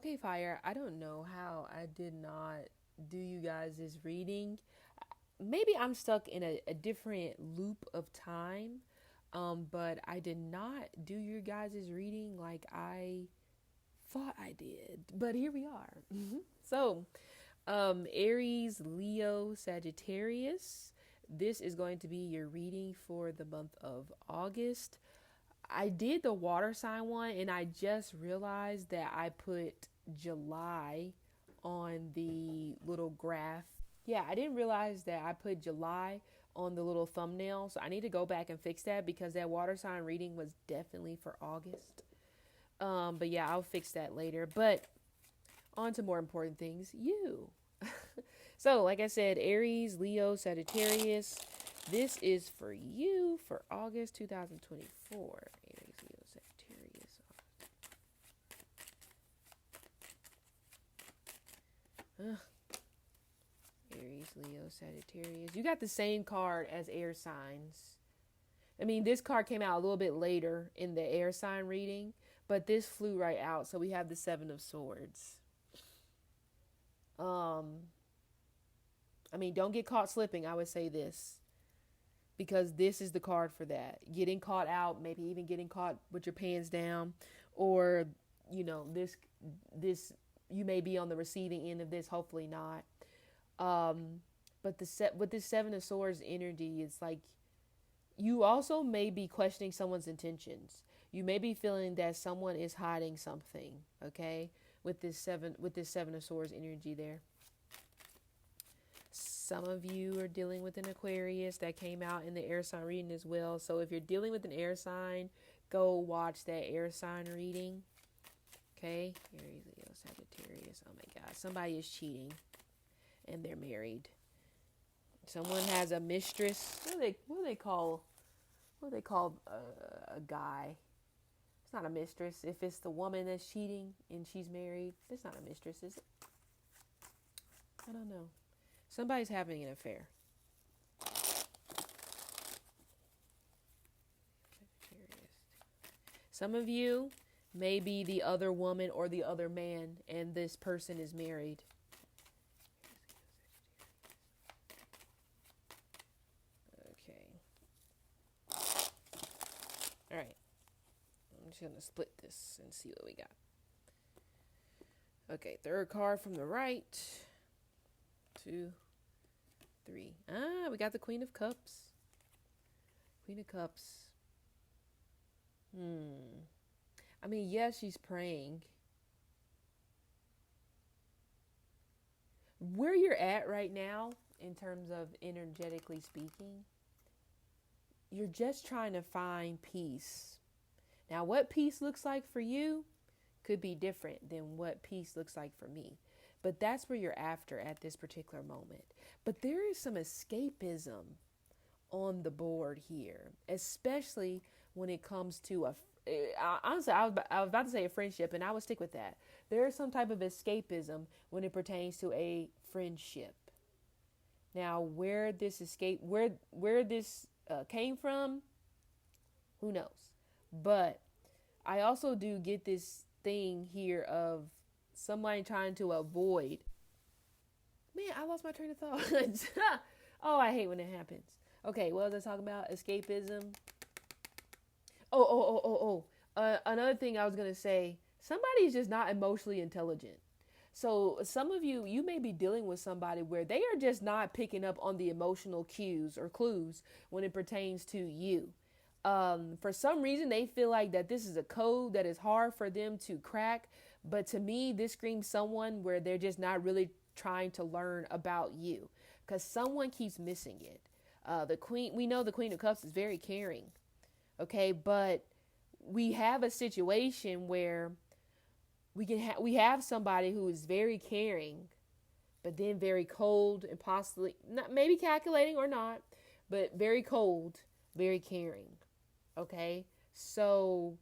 Okay, Fire, I don't know how I did not do you guys' reading. Maybe I'm stuck in a different loop of time, but I did not do your guys' reading like I thought I did. But here we are. So, Aries, Leo, Sagittarius. This is going to be your reading for the month of August. I did the water sign one and I just realized that I put July on the little graph. Yeah, I didn't realize that I put July on the little thumbnail. So I need to go back and fix that because that water sign reading was definitely for August. But yeah, I'll fix that later. But on to more important things. You. So, like I said, Aries, Leo, Sagittarius. This is for you for August 2024. Aries, Leo, Sagittarius. Aries, Leo, Sagittarius. You got the same card as air signs. I mean, this card came out a little bit later in the air sign reading, but this flew right out. So we have the Seven of Swords. I mean, don't get caught slipping. I would say this because this is the card for that. Getting caught out, maybe even getting caught with your pants down, or this you may be on the receiving end of this. Hopefully not. But with this Seven of Swords energy, it's like you also may be questioning someone's intentions. You may be feeling that someone is hiding something. Okay, with this Seven of Swords energy there. Some of you are dealing with an Aquarius that came out in the air sign reading as well. So if you're dealing with an air sign, go watch that air sign reading. Okay, Aries, Leo, Sagittarius. Oh my God, somebody is cheating, and they're married. Someone has a mistress. What do they call a guy? It's not a mistress. If it's the woman that's cheating and she's married, it's not a mistress, is it? I don't know. Somebody's having an affair. Some of you may be the other woman or the other man, and this person is married. Okay. All right. I'm just going to split this and see what we got. Okay, third card from the right. 2, 3. We got the Queen of Cups. Queen of Cups. I mean, yes, she's praying. Where you're at right now, in terms of energetically speaking, you're just trying to find peace. Now, what peace looks like for you could be different than what peace looks like for me. But that's where you're after at this particular moment. But there is some escapism on the board here, especially when it comes to honestly, I was about to say a friendship, and I would stick with that. There is some type of escapism when it pertains to a friendship. Now, where this came from, who knows? But I also do get this thing here of somebody trying to avoid. Man, I lost my train of thought. Oh, I hate when it happens. Okay, what was I talking about? Escapism. Another thing I was going to say, somebody is just not emotionally intelligent. So some of you may be dealing with somebody where they are just not picking up on the emotional cues or clues when it pertains to you. For some reason, they feel like that this is a code that is hard for them to crack. But to me, this screams someone where they're just not really trying to learn about you, because someone keeps missing it. We know the Queen of Cups is very caring. Okay, but we have a situation where we have somebody who is very caring, but then very cold and possibly not, maybe calculating or not, but very cold, very caring. Okay, so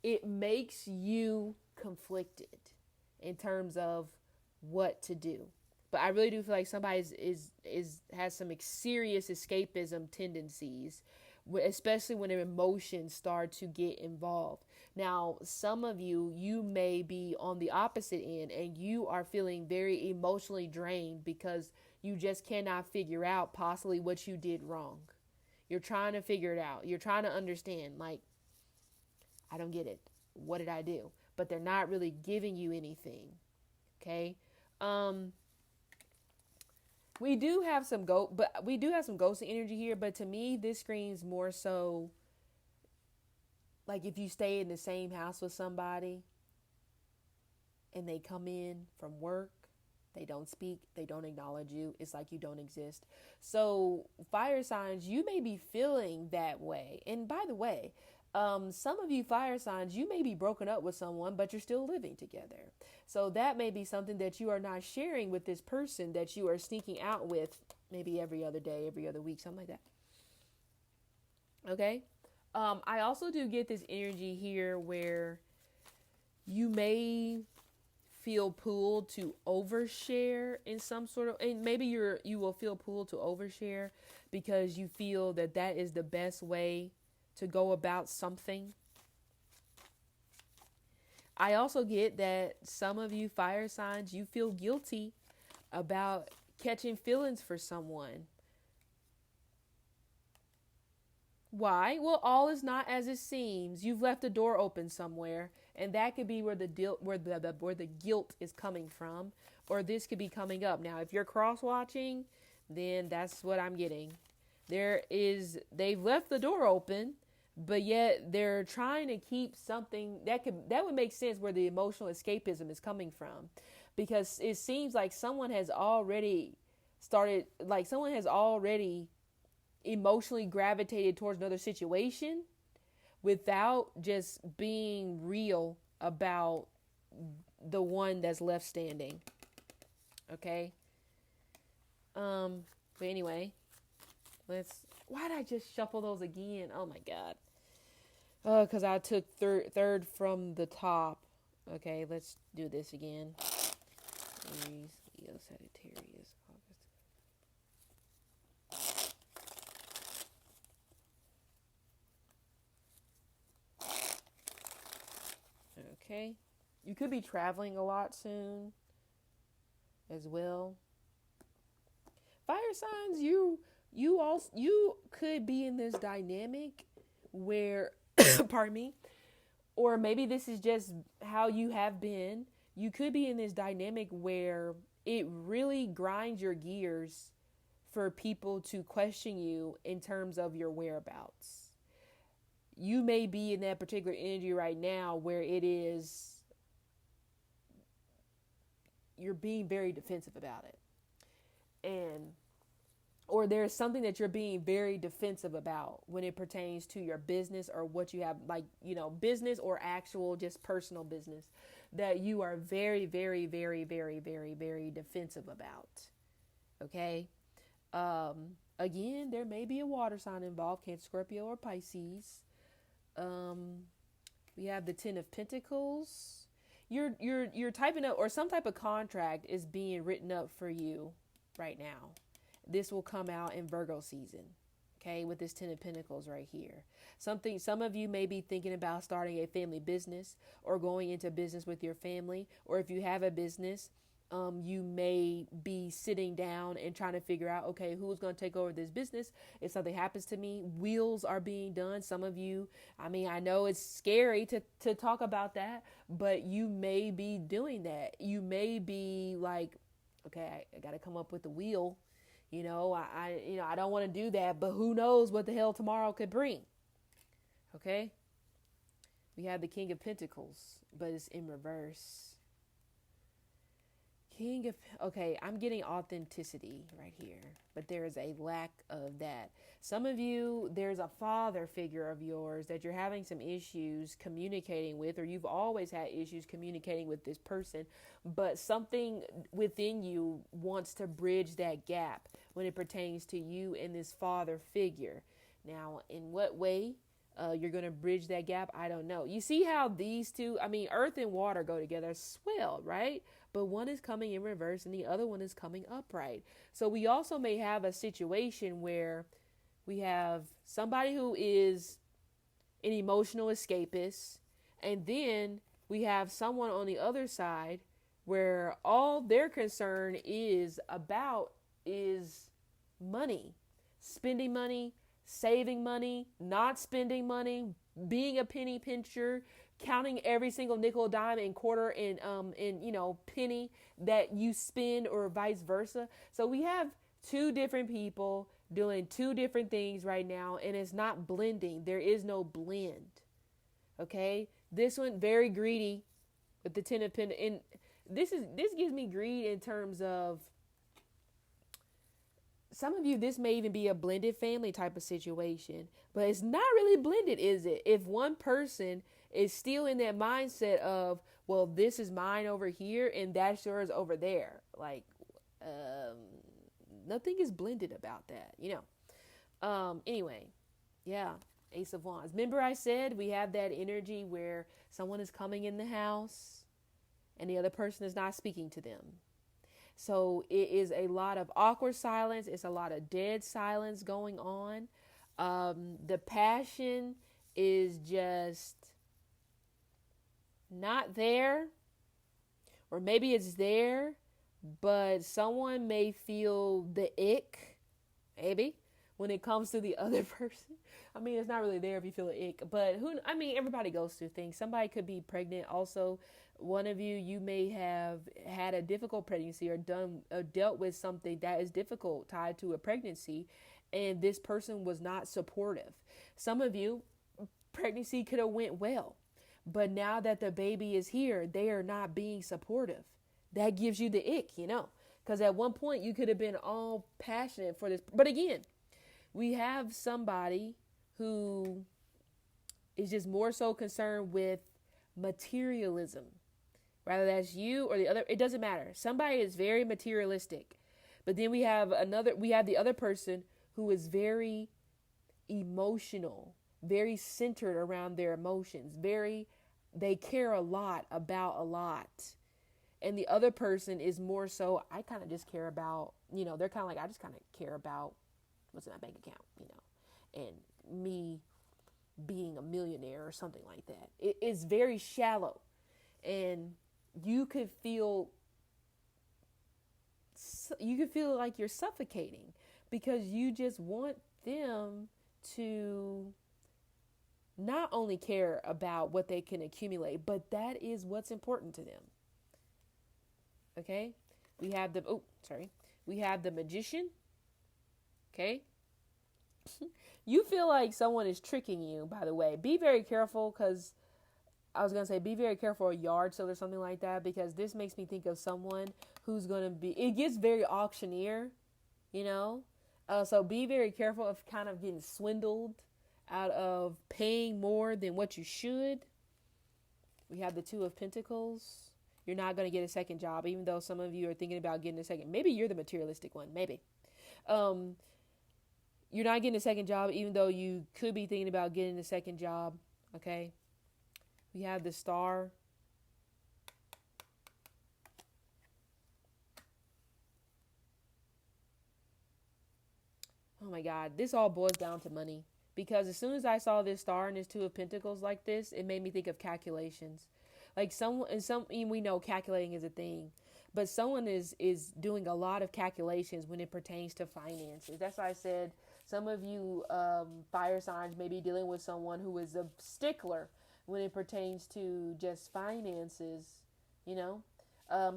it makes you conflicted in terms of what to do. But I really do feel like somebody has some serious escapism tendencies, especially when their emotions start to get involved. Now, some of you, you may be on the opposite end and you are feeling very emotionally drained because you just cannot figure out possibly what you did wrong. You're trying to figure it out. You're trying to understand, like, I don't get it. What did I do? But they're not really giving you anything. Okay. We do have some ghosting energy here, but to me, this screams more so like if you stay in the same house with somebody and they come in from work, they don't speak, they don't acknowledge you. It's like you don't exist. So fire signs, you may be feeling that way. And by the way, some of you fire signs, you may be broken up with someone, but you're still living together. So that may be something that you are not sharing with this person that you are sneaking out with maybe every other day, every other week, something like that. Okay. I also do get this energy here where you may feel pulled to overshare in some sort of, and maybe you will feel pulled to overshare because you feel that that is the best way to go about something. I also get that some of you fire signs, you feel guilty about catching feelings for someone. Why? Well, all is not as it seems. You've left the door open somewhere, and that could be where the guilt is coming from, or this could be coming up. Now, if you're cross-watching, then that's what I'm getting. They've left the door open, but yet they're trying to keep something that would make sense where the emotional escapism is coming from, because it seems like someone has already emotionally gravitated towards another situation without just being real about the one that's left standing. Okay. But anyway, why did I just shuffle those again? Oh my God. Oh, because I took third from the top. Okay, let's do this again. Aries, Leo, Sagittarius, okay. You could be traveling a lot soon as well. Fire signs, you could be in this dynamic where pardon me, or maybe this is just how you have been. You could be in this dynamic where it really grinds your gears for people to question you in terms of your whereabouts. You may be in that particular energy right now where you're being very defensive about it. Or there's something that you're being very defensive about when it pertains to your business or what you have, like, business or actual just personal business, that you are very, very, very, very, very, very defensive about. Okay. Again, there may be a water sign involved, Cancer, Scorpio, or Pisces. We have the 10 of Pentacles. You're typing up, or some type of contract is being written up for you right now. This will come out in Virgo season, okay, with this 10 of Pentacles right here. Some of you may be thinking about starting a family business or going into business with your family. Or if you have a business, you may be sitting down and trying to figure out, okay, who's going to take over this business if something happens to me. Wheels are being done. Some of you, I know it's scary to talk about that, but you may be doing that. You may be like, okay, I got to come up with the wheel. I don't want to do that, but who knows what the hell tomorrow could bring. Okay. We have the King of Pentacles, but it's in reverse. Okay, I'm getting authenticity right here, but there is a lack of that. Some of you, there's a father figure of yours that you're having some issues communicating with, or you've always had issues communicating with this person, but something within you wants to bridge that gap when it pertains to you and this father figure. Now, in what way you're going to bridge that gap, I don't know. You see how these two, earth and water go together, swell, right? But one is coming in reverse and the other one is coming upright. So we also may have a situation where we have somebody who is an emotional escapist, And then we have someone on the other side where all their concern is about is money, spending money, saving money, not spending money, being a penny pincher, counting every single nickel, dime, and quarter, and penny that you spend, or vice versa. So we have two different people doing two different things right now, and it's not blending. There is no blend. Okay, this one very greedy with the Ten of Pentacles, and this gives me greed in terms of some of you. This may even be a blended family type of situation, but it's not really blended, is it? If one person is still in that mindset of, well, this is mine over here and that's yours over there, like nothing is blended about that, anyway, yeah. Ace of Wands. Remember I said we have that energy where someone is coming in the house and the other person is not speaking to them. So it is a lot of awkward silence. It's a lot of dead silence going on. The passion is just not there, or maybe it's there, but someone may feel the ick, maybe, when it comes to the other person. I mean, it's not really there if you feel an ick, but everybody goes through things. Somebody could be pregnant. Also, one of you may have had a difficult pregnancy or dealt with something that is difficult tied to a pregnancy, and this person was not supportive. Some of you, pregnancy could have went well, but now that the baby is here, they are not being supportive. That gives you the ick, because at one point you could have been all passionate for this. But again, we have somebody who is just more so concerned with materialism. Whether that's you or the other, it doesn't matter. Somebody is very materialistic. But then we have the other person who is very emotional, very centered around their emotions. They care a lot about a lot. And the other person is more so, I kind of just care about, they're kind of like, I just kind of care about what's in my bank account, and me being a millionaire or something like that. It is very shallow, and you could feel like you're suffocating because you just want them to not only care about what they can accumulate, but that is what's important to them. Okay? We have the Magician. Okay? You feel like someone is tricking you, by the way. Be very careful, because be very careful a yard sale or something like that, because this makes me think of someone who's going to be, it gets very auctioneer, so be very careful of kind of getting swindled out of paying more than what you should. We have the Two of Pentacles. You're not going to get a second job, even though some of you are thinking about getting a second. Maybe you're the materialistic one. Maybe. You're not getting a second job, even though you could be thinking about getting a second job. Okay. We have the Star. Oh my God. This all boils down to money. Because as soon as I saw this Star and this Two of Pentacles like this, it made me think of calculations. Like we know calculating is a thing, but someone is doing a lot of calculations when it pertains to finances. That's why I said some of you fire signs may be dealing with someone who is a stickler when it pertains to just finances.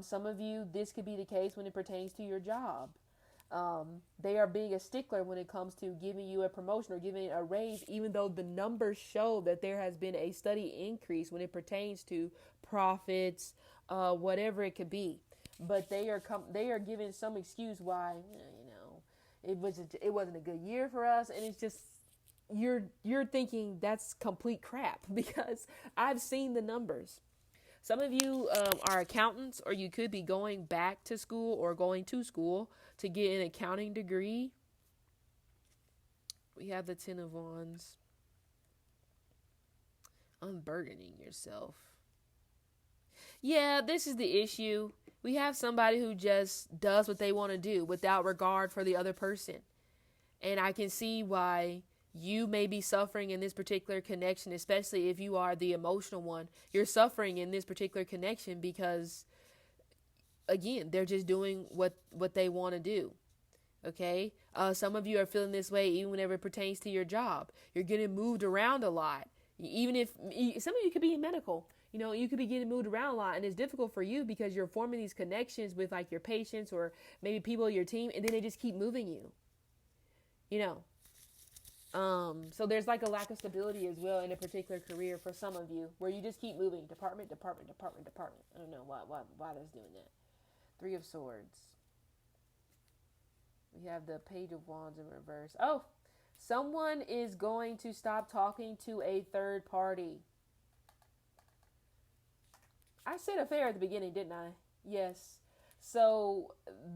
Some of you, this could be the case when it pertains to your job. They are being a stickler when it comes to giving you a promotion or giving a raise, even though the numbers show that there has been a steady increase when it pertains to profits, whatever it could be. But they are giving some excuse why, it wasn't a good year for us. And it's just, you're thinking that's complete crap, because I've seen the numbers. Some of you are accountants, or you could be going back to school or going to school to get an accounting degree. We have the Ten of Wands. Unburdening yourself. Yeah, this is the issue. We have somebody who just does what they want to do without regard for the other person. And I can see why You may be suffering in this particular connection, especially if you are the emotional one. You're suffering in this particular connection because, again, they're just doing what they want to do. Okay. Some of you are feeling this way even whenever it pertains to your job. You're getting moved around a lot. Even if some of you could be in medical, you could be getting moved around a lot, and it's difficult for you because you're forming these connections with like your patients or maybe people on your team, and then they just keep moving you. So there's like a lack of stability as well in a particular career for some of you, where you just keep moving department. I don't know why that's doing that. 3 of Swords. We have the Page of Wands in reverse. Oh, someone is going to stop talking to a third party. I said affair at the beginning, didn't I? Yes. So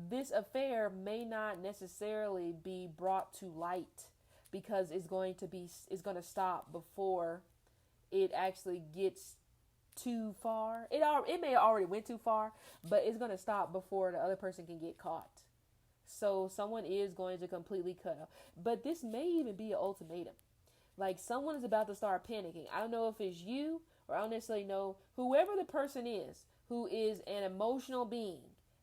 this affair may not necessarily be brought to light because it's going to stop before it actually gets too far. It may have already went too far, but it's going to stop before the other person can get caught. So someone is going to completely cut off. But this may even be an ultimatum. Like someone is about to start panicking. I don't know if it's you, or I don't necessarily know whoever the person is who is an emotional being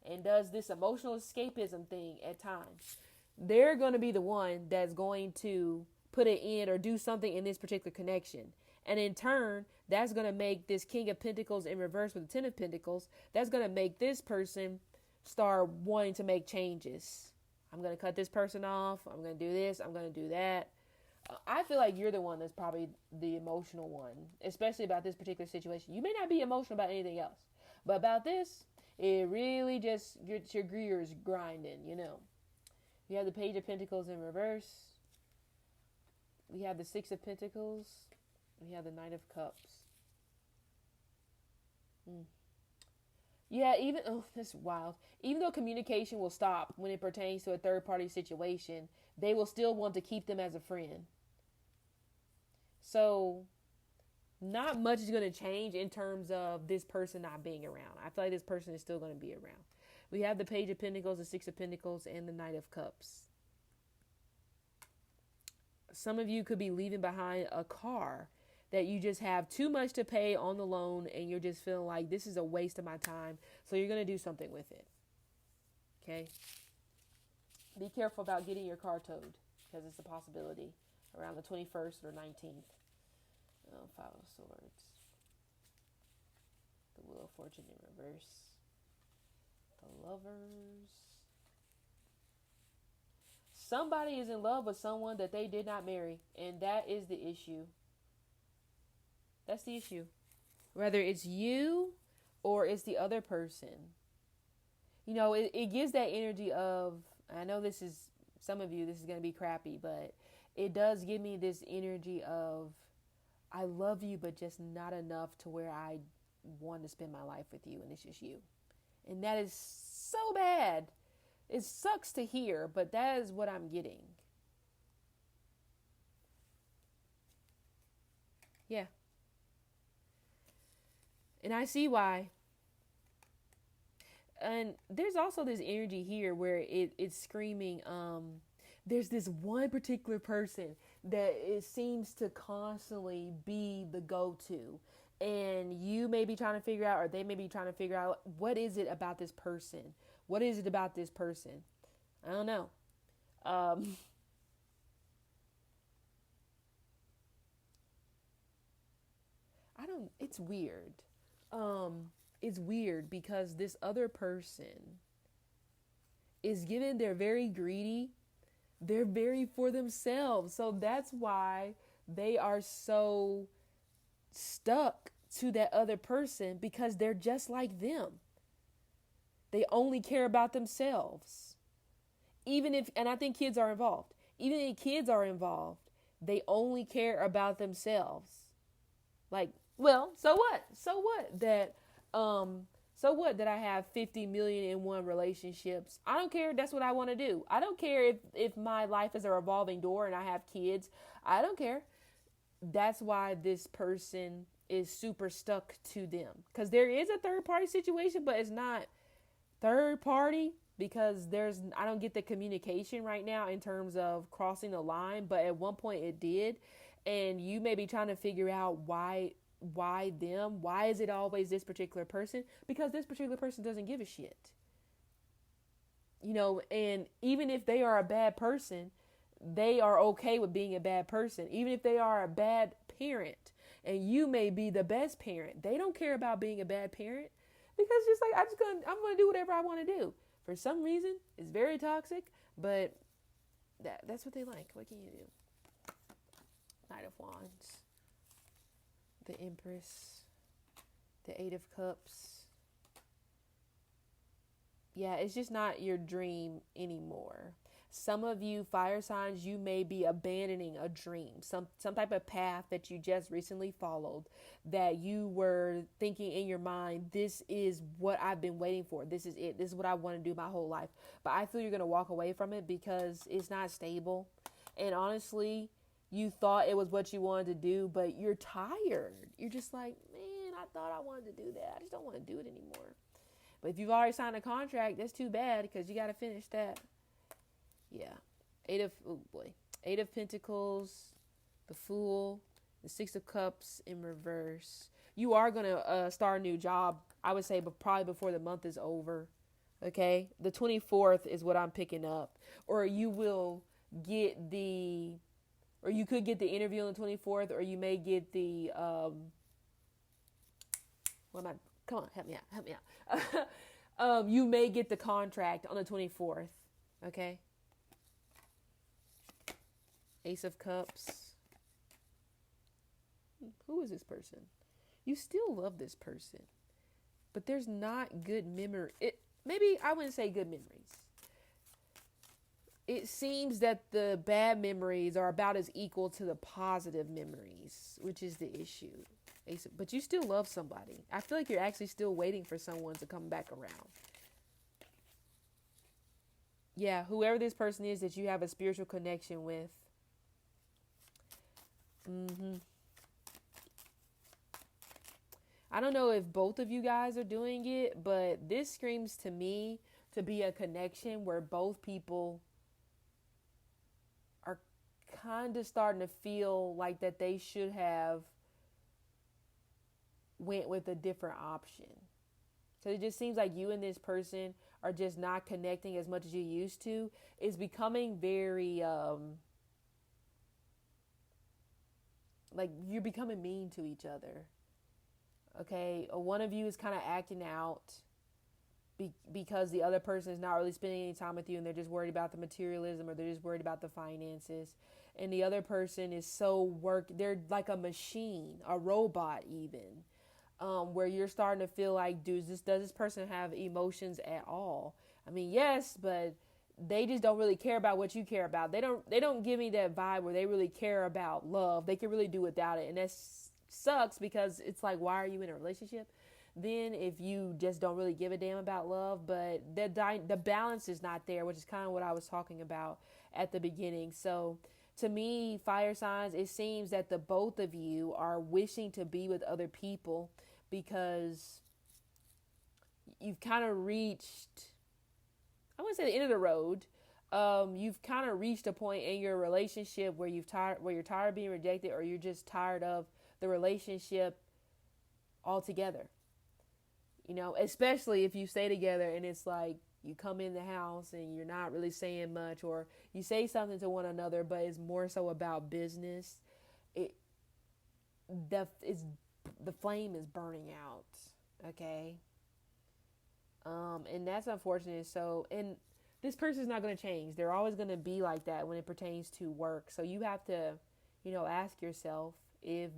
and does this emotional escapism thing at times. They're going to be the one that's going to put it in or do something in this particular connection. And in turn, that's going to make this King of Pentacles in reverse with the 10 of Pentacles. That's going to make this person start wanting to make changes. I'm going to cut this person off. I'm going to do this. I'm going to do that. I feel like you're the one that's probably the emotional one, especially about this particular situation. You may not be emotional about anything else, but about this, it really just gets your gears grinding, You have the Page of Pentacles in reverse. We have the 6 of Pentacles. We have the Knight of Cups. Yeah, that's wild. Even though communication will stop when it pertains to a third party situation, they will still want to keep them as a friend. So, not much is going to change in terms of this person not being around. I feel like this person is still going to be around. We have the Page of Pentacles, the 6 of Pentacles, and the Knight of Cups. Some of you could be leaving behind a car that you just have too much to pay on the loan, and you're just feeling like this is a waste of my time. So you're going to do something with it. Okay? Be careful about getting your car towed, because it's a possibility around the 21st or 19th. 5 of Swords. The Wheel of Fortune in reverse. The Lovers. Somebody is in love with someone that they did not marry, and that is the issue. That's the issue. Whether it's you or it's the other person. It gives that energy of, I know this is, some of you, this is going to be crappy, but it does give me this energy of, I love you, but just not enough to where I want to spend my life with you, and it's just you. And that is so bad. It sucks to hear, but that is what I'm getting. Yeah. And I see why. And there's also this energy here where it's screaming, there's this one particular person that it seems to constantly be the go-to. And you may be trying to figure out, or they may be trying to figure out, what is it about this person? What is it about this person? I don't know. It's weird. It's weird because this other person is given, they're very greedy. They're very for themselves. So that's why they are so stuck to that other person, because they're just like them. They only care about themselves. And I think kids are involved. Even if kids are involved, they only care about themselves. Like, well, so what? So what that I have 50 million in one relationships? I don't care. That's what I want to do. I don't care if my life is a revolving door and I have kids. I don't care. That's why this person is super stuck to them. Because there is a third party situation, but it's not third party. because I don't get the communication right now in terms of crossing the line, but at one point it did. And you may be trying to figure out why them? Why is it always this particular person? Because this particular person doesn't give a shit. And even if they are a bad person, they are okay with being a bad person. Even if they are a bad parent and you may be the best parent, they don't care about being a bad parent, because just like I'm gonna do whatever I want to do. For some reason, it's very toxic, but that's what they like. What can you do? Knight of Wands, the Empress, the Eight of Cups. Yeah, it's just not your dream anymore. Some of you fire signs, you may be abandoning a dream, some type of path that you just recently followed, that you were thinking in your mind, this is what I've been waiting for. This is it. This is what I want to do my whole life. But I feel you're going to walk away from it because it's not stable. And honestly, you thought it was what you wanted to do, but you're tired. You're just like, man, I thought I wanted to do that. I just don't want to do it anymore. But if you've already signed a contract, that's too bad, because you got to finish that. Yeah. Eight of Pentacles, the Fool, the Six of Cups in reverse. You are going to start a new job, I would say, but probably before the month is over. Okay? The 24th is what I'm picking up. Or you will get or you could get the interview on the 24th, or you may get the, come on, help me out. You may get the contract on the 24th. Okay? Ace of Cups. Who is this person? You still love this person, but there's not good memory. Maybe I wouldn't say good memories. It seems that the bad memories are about as equal to the positive memories, which is the issue. But you still love somebody. I feel like you're actually still waiting for someone to come back around. Yeah, whoever this person is that you have a spiritual connection with. I don't know if both of you guys are doing it, but this screams to me to be a connection where both people are kind of starting to feel like that they should have went with a different option. So it just seems like you and this person are just not connecting as much as you used to. It's becoming very, like you're becoming mean to each other. Okay, one of you is kind of acting out because the other person is not really spending any time with you, and they're just worried about the materialism, or they're just worried about the finances. And the other person is they're like a machine, a robot even, where you're starting to feel like, does this person have emotions at all? I mean, yes, but they just don't really care about what you care about. They don't give me that vibe where they really care about love. They can really do without it, and that sucks, because it's like, why are you in a relationship then if you just don't really give a damn about love? But the balance is not there, which is kind of what I was talking about at the beginning. So to me, fire signs, it seems that the both of you are wishing to be with other people because you've kind of reached, I wouldn't say the end of the road. You've kind of reached a point in your relationship where you're tired of being rejected, or you're just tired of the relationship altogether. Especially if you stay together and it's like you come in the house and you're not really saying much, or you say something to one another, but it's more so about business. The flame is burning out. Okay. And that's unfortunate. So, and this person's not going to change. They're always going to be like that when it pertains to work. So you have to, ask yourself if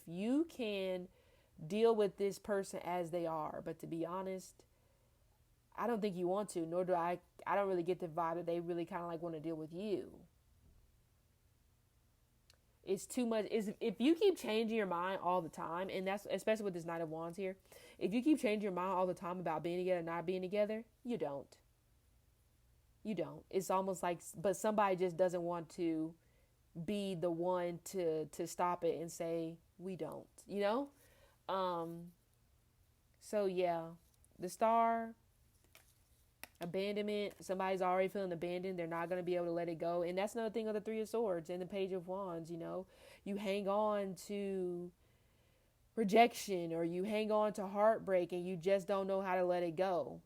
you can deal with this person as they are. But to be honest, I don't think you want to, nor do I don't really get the vibe that they really kind of like want to deal with you. It's too much. If you keep changing your mind all the time, and that's especially with this Knight of Wands here, if you keep changing your mind all the time about being together, not being together, you don't. It's almost like, but somebody just doesn't want to be the one to stop it and say, we don't, So yeah, the Star Abandonment. Somebody's already feeling abandoned. They're not going to be able to let it go. And that's another thing of the Three of Swords and the Page of Wands. You know, you hang on to rejection, or you hang on to heartbreak, and you just don't know how to let it go.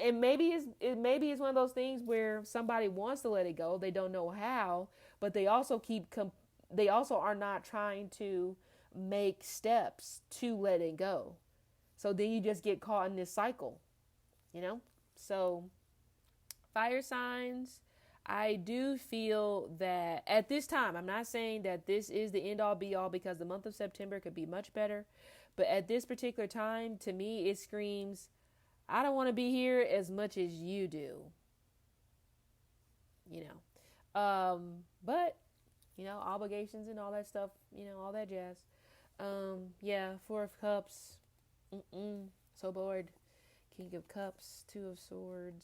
And maybe it's one of those things where somebody wants to let it go, they don't know how, but they also they also are not trying to make steps to let it go. So then you just get caught in this cycle, you know? So fire signs, I do feel that at this time, I'm not saying that this is the end all be all, because the month of September could be much better, but at this particular time, to me, it screams, I don't want to be here as much as you do, you know. But, you know, obligations and all that stuff, you know, all that jazz. Yeah, Four of Cups. So bored. King of Cups, Two of Swords.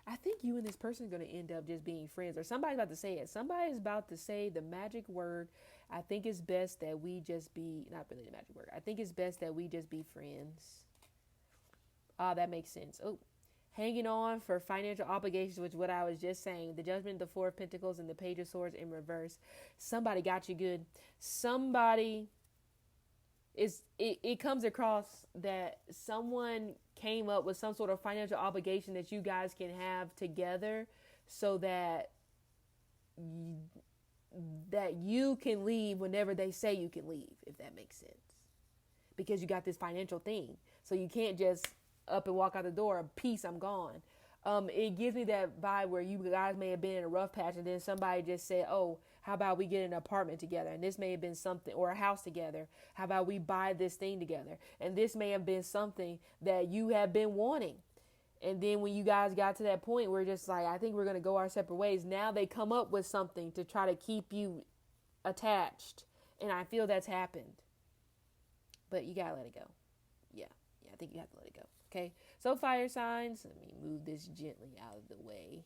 I think you and this person are going to end up just being friends, or somebody's about to say it. Somebody's about to say the magic word. I think it's best that we just be, not really the magic word. I think it's best that we just be friends. That makes sense. Oh, hanging on for financial obligations, which is what I was just saying. The Judgment, the Four of Pentacles, and the Page of Swords in reverse. Somebody got you good. Somebody it comes across that someone came up with some sort of financial obligation that you guys can have together, so that you can leave whenever they say you can leave, if that makes sense. Because you got this financial thing. So you can't just up and walk out the door, peace, I'm gone. It gives me that vibe where you guys may have been in a rough patch, and then somebody just said, oh, how about we get an apartment together? And this may have been something, or a house together. How about we buy this thing together? And this may have been something that you have been wanting. And then when you guys got to that point where just like, I think we're going to go our separate ways, now they come up with something to try to keep you attached. And I feel that's happened. But you got to let it go. Yeah, I think you have to let it go. Okay, so fire signs, let me move this gently out of the way.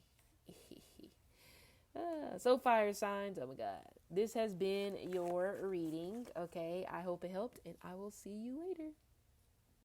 So fire signs, oh my God. This has been your reading, okay? I hope it helped, and I will see you later.